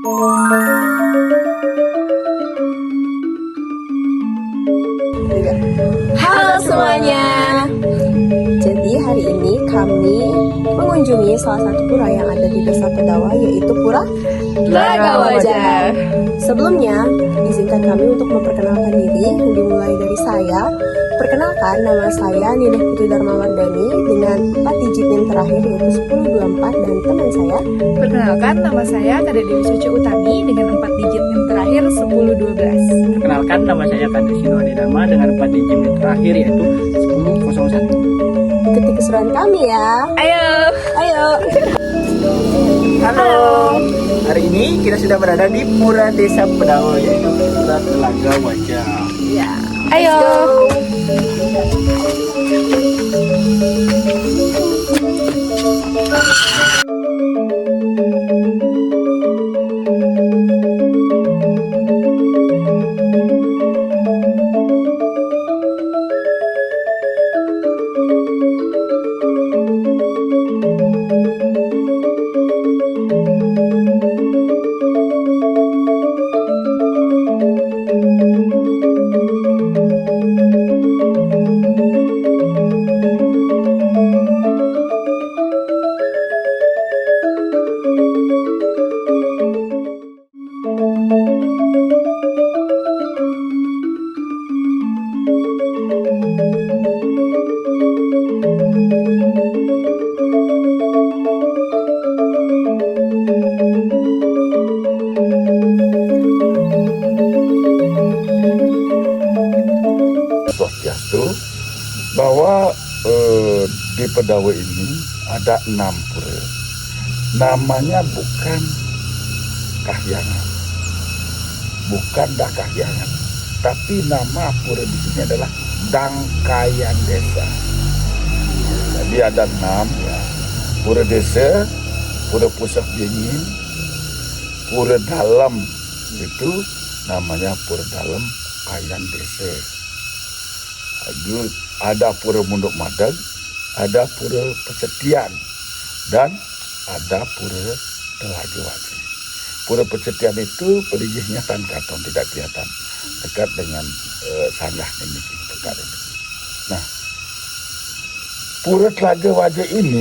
Halo semuanya. Jadi hari ini kami mengunjungi salah satu pura yang ada di Desa Pedawa, yaitu Pura Lagawajar. Sebelumnya, izinkan kami untuk memperkenalkan diri, dimulai dari saya. Perkenalkan, nama saya Nineh Putri Darmawardani dengan 4 digit NIM terakhir yaitu 1024, dan teman saya. Perkenalkan, nama saya Kade Dewi Suci Utami dengan 4 digit NIM terakhir 1012. Perkenalkan, nama saya Kade Sinwadi Dharma dengan 4 digit NIM terakhir yaitu 1001. Ikuti keseruan kami ya. Ayo. Halo. Hari ini kita sudah berada di Pura Desa Pedawa yaitu Pura Lagawajar. Ya. Ayo. Bahwa di Pedawa ini ada 6 pura. Namanya bukan Kahyangan, bukan Kahyangan, tapi nama pura di sini adalah Dangkayan Desa. Jadi ada 6 ya. Pura Desa, Pura Pusat Dingin, Pura Dalam itu namanya Pura Dalam Kayan Desa. Ada Pura Munduk Madeg, ada Pura Pesetian, dan ada Pura Lagawajar. Pura Pesetian itu perigisnya tan katon, tidak kelihatan, dekat dengan sanggah ini dekat ini. Nah, Pura Lagawajar ini,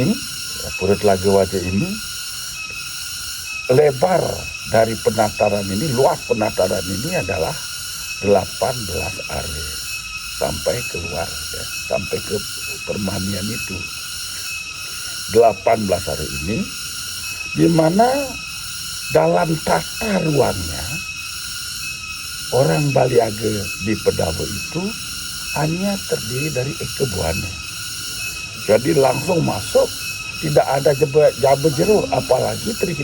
lebar dari penataran ini, luas penataran ini adalah 18 are. Sampai keluar ya, sampai ke permanian itu 18 hari ini, di mana dalam tata ruangnya orang Baliage di Pedawa itu hanya terdiri dari Ekebuana. Jadi langsung masuk, tidak ada jabe jero, apalagi tri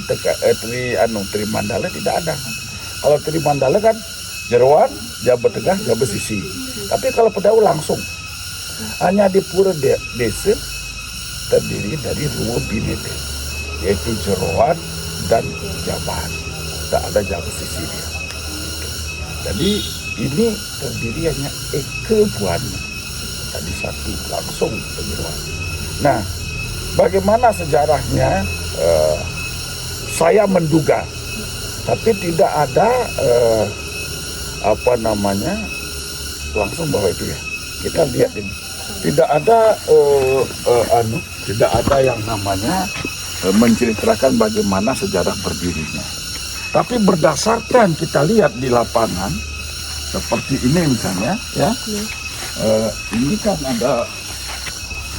mandala tidak ada. Kalau tri mandala kan jeroan, jabe tengah, jabe sisi. Tapi kalau Pedawa langsung, hanya di Pura Desa terdiri dari 2 binete, yaitu jeroan dan jaban. Tak ada jabat sisi dia. Jadi ini terdiri hanya Ekebuan. Tadi 1 langsung ke jeroan. Nah, bagaimana sejarahnya? Saya menduga, tapi tidak ada langsung bahwa itu ya. Kita lihat ini. Tidak ada tidak ada yang namanya menceritakan bagaimana sejarah berdirinya. Tapi berdasarkan kita lihat di lapangan seperti ini misalnya ya. Ini kan ada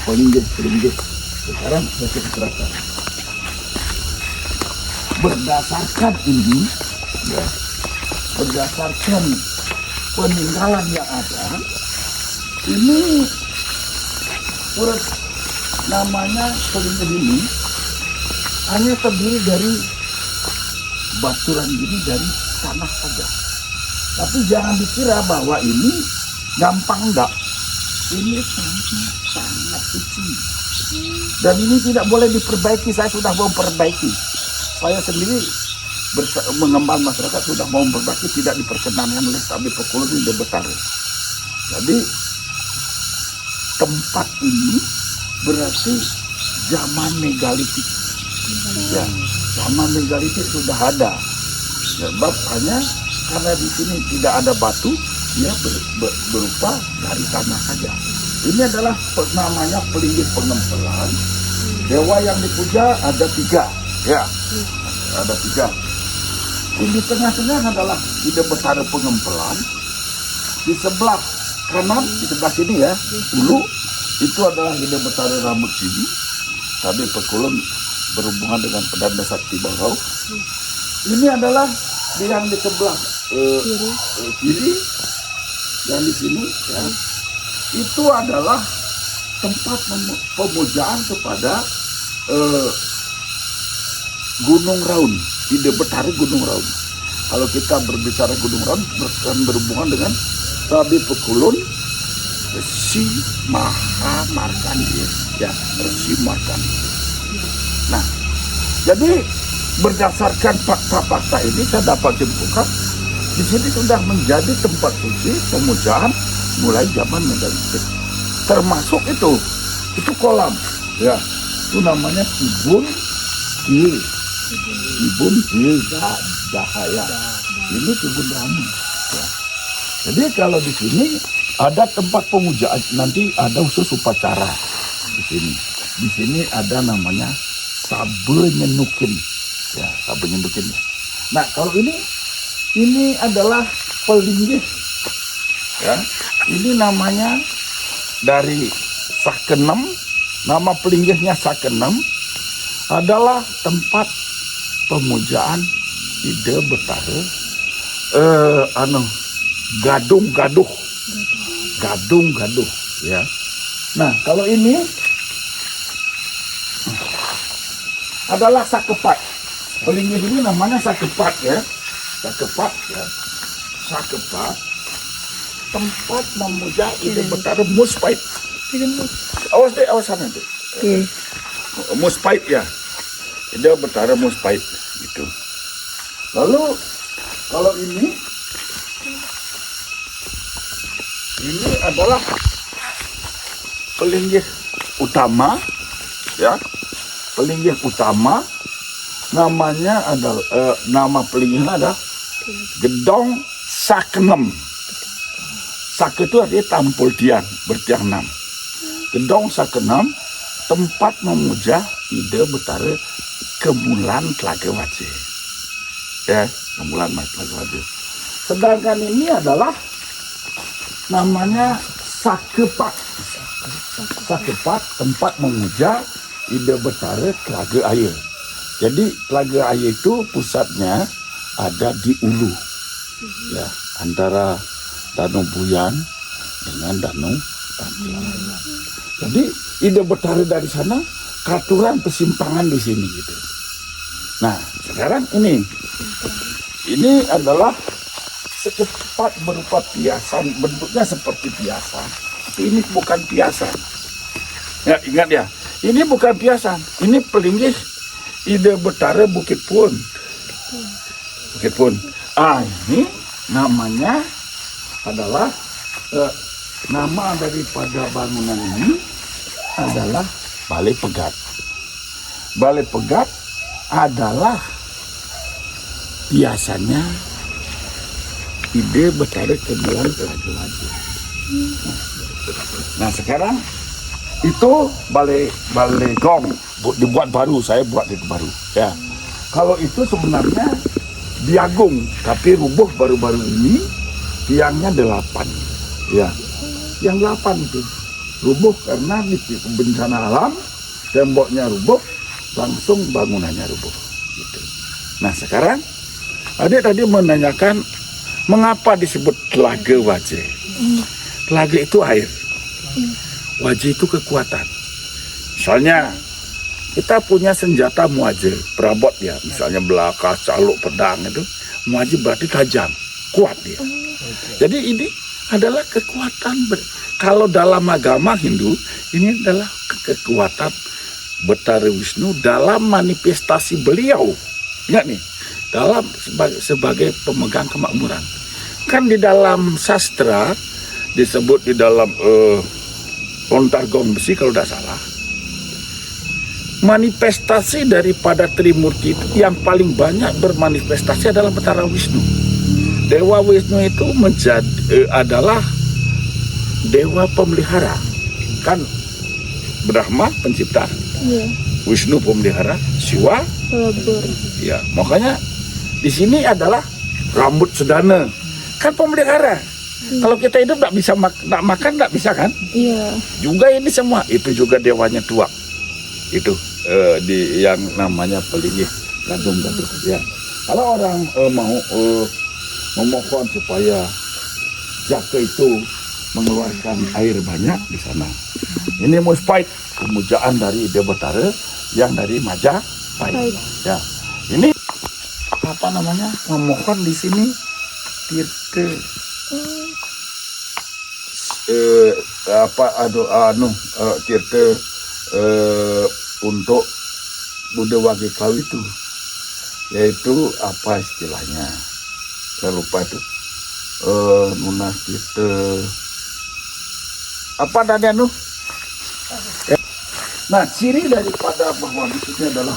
pelinggih. Sekarang saya ceritakan. Berdasarkan ini ya, berdasarkan peninggalan yang ada, ini pura namanya pelinggih ini hanya terdiri dari baturan gini, dari tanah saja. Tapi jangan dikira bahwa ini gampang, enggak. Ini sangat suci. Dan ini tidak boleh diperbaiki. Saya sudah mau perbaiki. Saya sendiri mengembang masyarakat sudah mau berbagi, tidak diperkenankan oleh Tabib Pekulu di Betare. Jadi tempat ini berarti zaman megalitik. Ya, zaman megalitik sudah ada. Sebab hanya karena di sini tidak ada batu, dia berupa dari tanah saja. Ini adalah namanya pelinggih pengempelan. Dewa yang dipuja ada 3, ya, ada 3. Di tengah-tengah adalah Ida Betara Pengempelan. Di sebelah kanan, di sebelah sini ya, Ulu, itu adalah Ida Betara Rambut Sini. Tadi Pekulun berhubungan dengan Pedanda Sakti Barau. Ini adalah yang di sebelah kiri, yang di sini ya. Itu adalah tempat pemujaan kepada Gunung Raun, Ida Betara Gunung Raun. Kalau kita berbicara Gunung Raun, berhubungan dengan Rabi Pekulun, Resi Maha Markandeya, ya, Resi Markandeya. Nah, jadi berdasarkan fakta-fakta ini saya dapat simpulkan di sini sudah menjadi tempat suci pemujaan mulai zaman Megalitik. Termasuk itu kolam, ya, itu namanya Kibun Ki, Kibun Ki Dahaya. Ini Kibun Ramu. Ya. Jadi kalau di sini ada tempat pemujaan, nanti ada khusus upacara di sini. Di sini ada namanya Sabe Nyenukin, ya, Sabe Nyenukin. Nah kalau ini adalah pelinggih, ya. Ini namanya dari Sakenem, nama pelinggihnya Sakenem adalah tempat pemujaan Ida Betara Gadung-Gaduh, ya. Nah kalau ini adalah Sakepat. Pelinggih ini namanya Sakepat, ya. Sakepat, ya. Sakepat tempat memuja Ida Betara Muspait. Awas deh, awas sana deh. Muspait, ya. Ida Betara Muspait gitu. Lalu kalau ini adalah pelinggih utama, ya. Pelinggih utama namanya adalah nama pelinggihnya adalah Gedong Sakenem. Sak itu artinya tampul tiang, bertiang 6. Gedong Sakenem tempat memuja Ida Betara Kemulan Tlaga Waje. Ya, Kemulan Tlaga Waje. Sedangkan ini adalah namanya Sakepat. Sakepat tempat memuja Ida Betara Tlaga Air. Jadi Tlaga Air itu pusatnya ada di Ulu, ya, antara Danau Buyan dengan Danau Tangkilan. Jadi Ida Betara dari sana katuran persimpangan di sini gitu. Nah sekarang ini adalah Sakepat berupa piasan, bentuknya seperti piasan. Tapi ini bukan piasan. Ya ingat ya, ini bukan piasan. Ini pelinggih Ida Betara Bukit Pun. Bukit Pun. Ini namanya adalah nama daripada bangunan ini adalah Balai Pegat. Balai Pegat adalah biasanya Ida Betara Kemulan Tlaga Waje. Nah sekarang itu balai gong dibuat baru, saya buat itu baru, ya. Kalau itu sebenarnya diagung, tapi rubuh baru-baru ini. Tiangnya 8, ya. Yang 8 itu rubuh karena di bencana alam, temboknya rubuh, langsung bangunannya rubuh. Gitu. Nah sekarang adik tadi menanyakan mengapa disebut Tlaga Waje. Tlaga itu air, Waje itu kekuatan. Misalnya kita punya senjata muaje, perabot ya, misalnya belaka, caluk, pedang itu, muaje berarti tajam, kuat dia. Jadi ini adalah kekuatan. Kalau dalam agama Hindu, ini adalah kekuatan Betara Wisnu dalam manifestasi beliau. Ingat nih, dalam sebagai pemegang kemakmuran. Kan di dalam sastra disebut di dalam lontar gong besi kalau tidak salah. manifestasi daripada Trimurti itu yang paling banyak bermanifestasi adalah Betara Wisnu. Dewa Wisnu itu adalah dewa pemelihara. Kan Brahma pencipta, Wisnu pemelihara, Siwa Pelebur. ya. Makanya di sini adalah rambut sedana. Kan pemelihara. Kalau kita hidup nggak bisa makan nggak bisa kan? Iya. Juga ini semua itu juga dewanya tua. Itu yang namanya pelingih gadung-gadung ya. Kalau orang mau memohon supaya Jaka itu mengeluarkan air banyak di sana. Ini Muspait, pemujaan dari Dewa Betara yang dari Majapahit. Ya. Ini apa namanya? Memohon di sini tirta tirta untuk Buddha Wageklau itu, yaitu apa istilahnya? Saya lupa itu. Nunas tirta apa tadi Nah, ciri daripada bahwa di sini adalah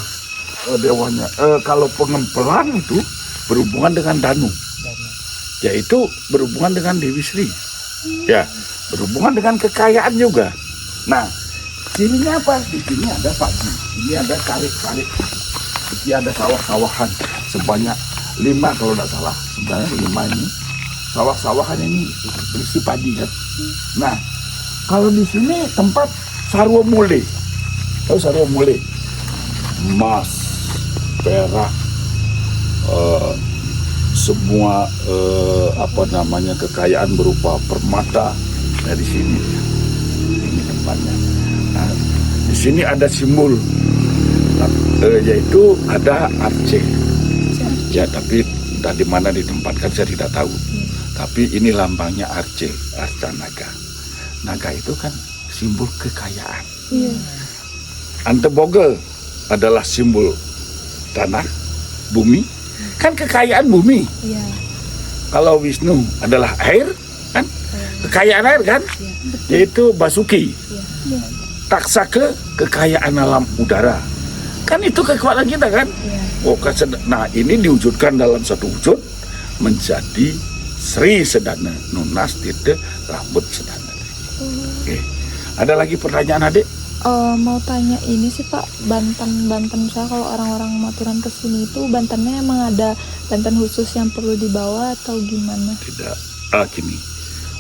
dewanya. Kalau pengempelan itu berhubungan dengan Danu, yaitu berhubungan dengan Dewi Sri. Ya, berhubungan dengan kekayaan juga. Nah, cirinya apa? Di sini ada padi, ini ada karik-karik, ini ada sawah-sawahan sebanyak 5 kalau tidak salah. Sebenarnya 5 ini sawah-sawahan ini berisi padi kan. Nah, kalau di sini tempat Sarwa Mule, tahu Sarwa Mule? Emas, perak, semua kekayaan berupa permata dari sini. Ini tempatnya. Nah, di sini ada simbol, yaitu ada arce. Ya, tapi dari mana ditempatkan saya tidak tahu. Tapi ini lambangnya arce, arca naga. Naga itu kan simbol kekayaan. Anteboga adalah simbol tanah, bumi. Kan kekayaan bumi. Kalau Wisnu adalah air, kan kekayaan air kan, yaitu Basuki. Taksaka kekayaan alam udara. Kan itu kekuatan kita kan. Nah, ini diwujudkan dalam satu wujud menjadi Sri Sedana, Nunas Tirta Rambut Sedana. Oke. Ada lagi pertanyaan adik? Mau tanya ini sih Pak, Banten saya kalau orang-orang Maturan kesini itu Bantennya emang ada Banten khusus yang perlu dibawa atau gimana? Tidak, gini.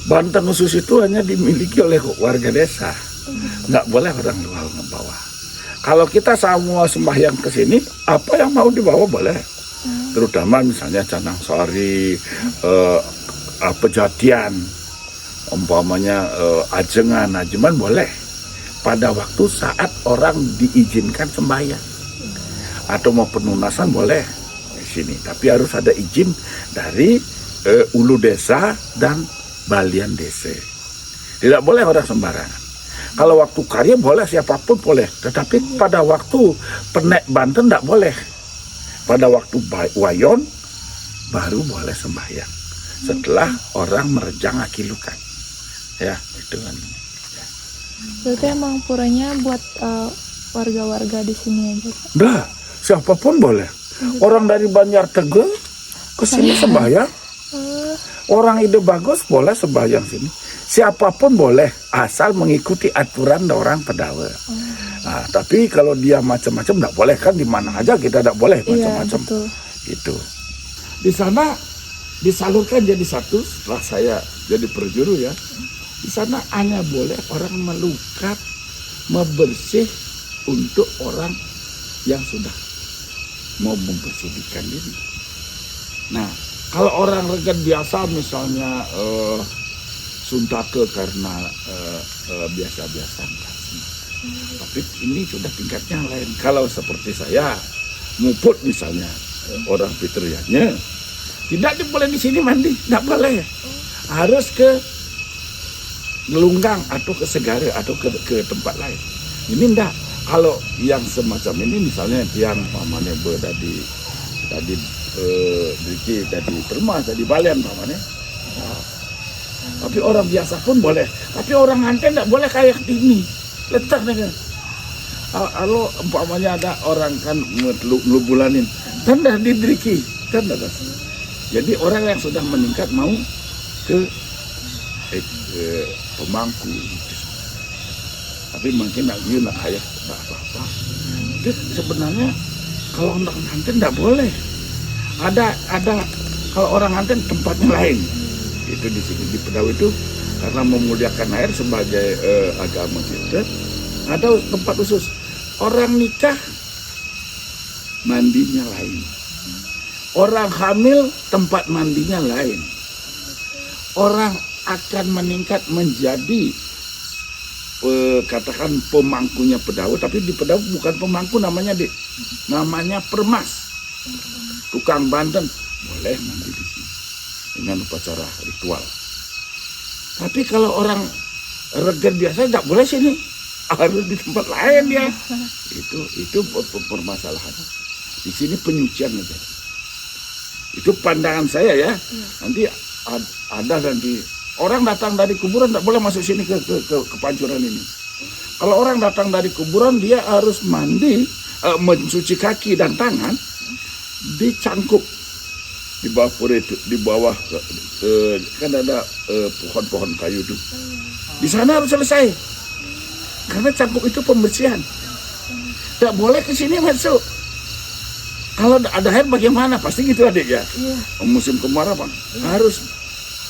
Banten khusus itu hanya dimiliki oleh warga desa, nggak boleh orang luar membawa. Kalau kita semua sembahyang ke sini, apa yang mau dibawa boleh. Terutama misalnya canang sari, pejatian, umpamanya ajengan, ajeman boleh. Pada waktu saat orang diizinkan sembahyang atau mau penunasan boleh di sini, tapi harus ada izin dari ulu desa dan balian desa. Tidak boleh orang sembarangan. Kalau waktu karya boleh, siapapun boleh, tetapi pada waktu Penek Banten tidak boleh. Pada waktu wayon baru boleh sembahyang setelah orang merejang akilukan. Ya, itu kan. Berarti emang puranya buat warga-warga di sini aja Pak? Dah, siapapun boleh. Orang dari Banjar Tegel ke sini sembahyang. Orang Ide Bagus boleh sembahyang sini. Siapapun boleh, asal mengikuti aturan orang Pedawa. Nah, tapi kalau dia macam-macam tidak boleh kan, di mana aja kita tidak boleh macam-macam. Itu. Di sana disalurkan jadi satu setelah saya jadi perjuru ya. Di sana hanya boleh orang melukat, membersih untuk orang yang sudah mau membersihkan diri. Nah, kalau orang regan biasa misalnya suntake karena biasa-biasa enggak. Tapi ini sudah tingkatnya lain. Kalau seperti saya, muput misalnya orang fitriahnya, tidak boleh di sini mandi, tidak boleh. Harus ke Gelunggang atau ke Segara atau ke tempat lain. Ini enggak. Kalau yang semacam ini misalnya yang pamannya tadi Permas, tadi Balian pamannya. Tapi orang biasa pun boleh. Tapi orang nganten enggak boleh kayak ini. Letak dengan. Kalau umpamanya ada orang kan ngelubulanin, kan dah didriki, kan dah. Jadi orang yang sudah meningkat mau ke pemangku, tapi mungkin lagi nak ayah tak apa-apa. Itu sebenarnya kalau orang hanten tidak boleh. Ada kalau orang hanten tempatnya lain. Itu di sini di Pedau itu karena memuliakan air sebagai agama kita, ada tempat khusus. Orang nikah mandinya lain. Orang hamil tempat mandinya lain. Orang akan meningkat menjadi katakan pemangkunya Pedau, tapi di Pedau bukan pemangku namanya, Dik. Namanya permas. Tukang Banten boleh mandi di sini dengan upacara ritual. Tapi kalau orang regen biasa tidak boleh sini, harus di tempat lain ya. Itu permasalahan. Di sini penyucian aja. Itu pandangan saya ya. Nanti ada nanti orang datang dari kuburan tidak boleh masuk sini ke pancuran ini. Kalau orang datang dari kuburan dia harus mandi, mencuci kaki dan tangan di cangkup di bawah pura itu, di bawah kan ada pohon-pohon kayu itu. Di sana harus selesai. Karena cangkup itu pembersihan. Tidak boleh ke sini masuk. Kalau ada air bagaimana? Pasti gitu adik ya. Musim kemarau Bang. Harus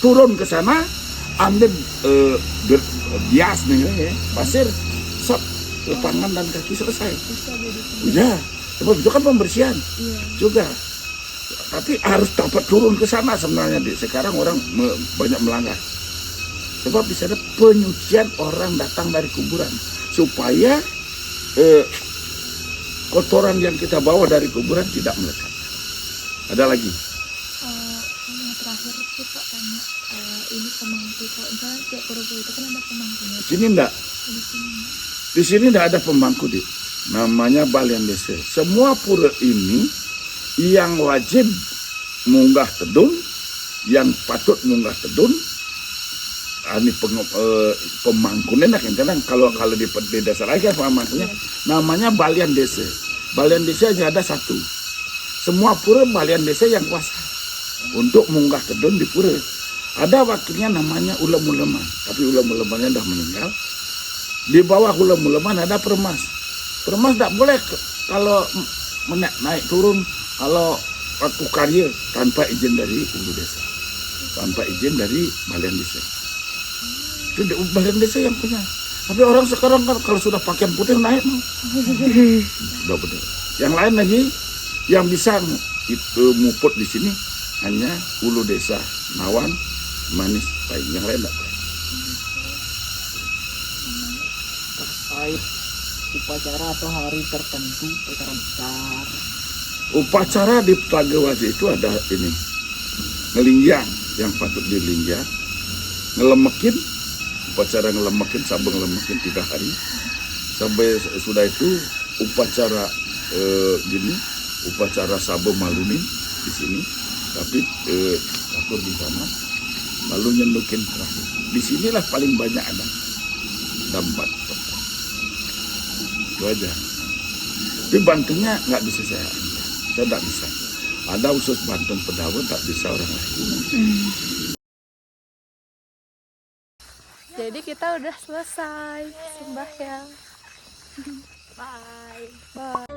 turun ke sana, ambil bias nih ya, pasir, sop ke tangan dan kaki selesai. Ya, sebab itu kan pembersihan juga. Tapi harus dapat turun ke sana sebenarnya. Sekarang orang banyak melanggar. Sebab di sana penyucian orang datang dari kuburan supaya kotoran yang kita bawa dari kuburan tidak melekat. Ada lagi? Yang terakhir sih Pak tanya, ini pemangku. Kalau misalnya tiap pura-pura itu kan ada pemangkunya. Di sini enggak? Di sini enggak ada pemangku, Dik. Namanya Balian Desa. Semua pura ini yang wajib munggah tedun, yang patut munggah tedun, ini pemangkunya nak kadang kalau di desa lagi pemangkunya namanya Balian Desa. Balian Desa hanya ada satu. Semua pura Balian Desa yang kuasa untuk munggah tedun di pura. Ada waktunya namanya ulam-ulaman, tapi ulam-ulamannya dah meninggal. Di bawah ulam-ulaman ada permas. Permas tak boleh kalau naik turun kalau waktu karya tanpa izin dari ulu desa, tanpa izin dari Balian Desa. Itu Balian Desa yang punya. Tapi orang sekarang kan kalau sudah pakaian putih naik mau. Sudah betul. Yang lain lagi yang bisa itu muput di sini hanya ulu desa Nawan, Manis, Pahing. Yang lain tidak boleh. Terkait upacara atau hari tertentu, upacara besar. Upacara di Telaga Wajah itu ada ini ngelingjang yang patut dilingjang, ngelemekin, upacara ngelemekin sambil ngelemekin 3 hari sampai sudah itu upacara gini, upacara Sabo Malunin di sini, tapi atur di sana, lalu nyendukin terakhir. Di sinilah paling banyak ada 4 tempat. Itu aja. Tapi Bantennya nggak bisa saya tidak bisa. Ada khusus Banten Pedau, tak bisa orang lain. Jadi kita udah selesai sembahyang. Bye. Bye.